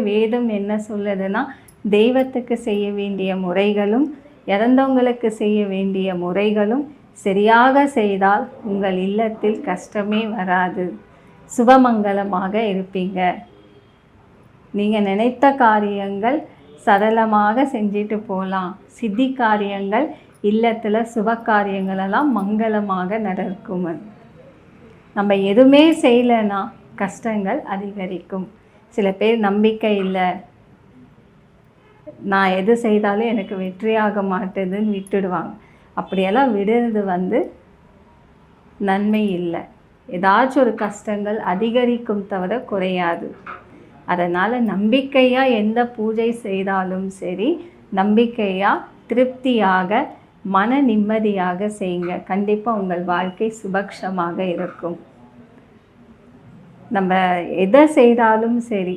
வேதம் என்ன சொல்லுதுன்னா, தெய்வத்துக்கு செய்ய வேண்டிய முறைகளும் இறந்தவங்களுக்கு செய்ய வேண்டிய முறைகளும் சரியாக செய்தால் உங்கள் இல்லத்தில் கஷ்டமே வராது, சுபமங்கலமாக இருப்பீங்க. நீங்கள் நினைத்த காரியங்கள் சரளமாக செஞ்சுட்டு போகலாம். சித்தி காரியங்கள் இல்லத்தில் சுப காரியங்களெல்லாம் மங்களமாக நடக்கும். நம்ம எதுவுமே செய்யலைன்னா கஷ்டங்கள் அதிகரிக்கும். சில பேர் நம்பிக்கை இல்லை, நான் எது செய்தாலும் எனக்கு வெற்றியாக மாட்டுதுன்னு விட்டுடுவாங்க. அப்படியெல்லாம் விடுறது நன்மை இல்லை. ஏதாச்சும் ஒரு கஷ்டங்கள் அதிகரிக்கும் தவிர குறையாது. அதனால் நம்பிக்கையாக எந்த பூஜை செய்தாலும் சரி, நம்பிக்கையாக திருப்தியாக மன நிம்மதியாக செய்யுங்க. கண்டிப்பாக உங்கள் வாழ்க்கை சுபக்ஷமாக இருக்கும். நம்ம எதை செய்தாலும் சரி,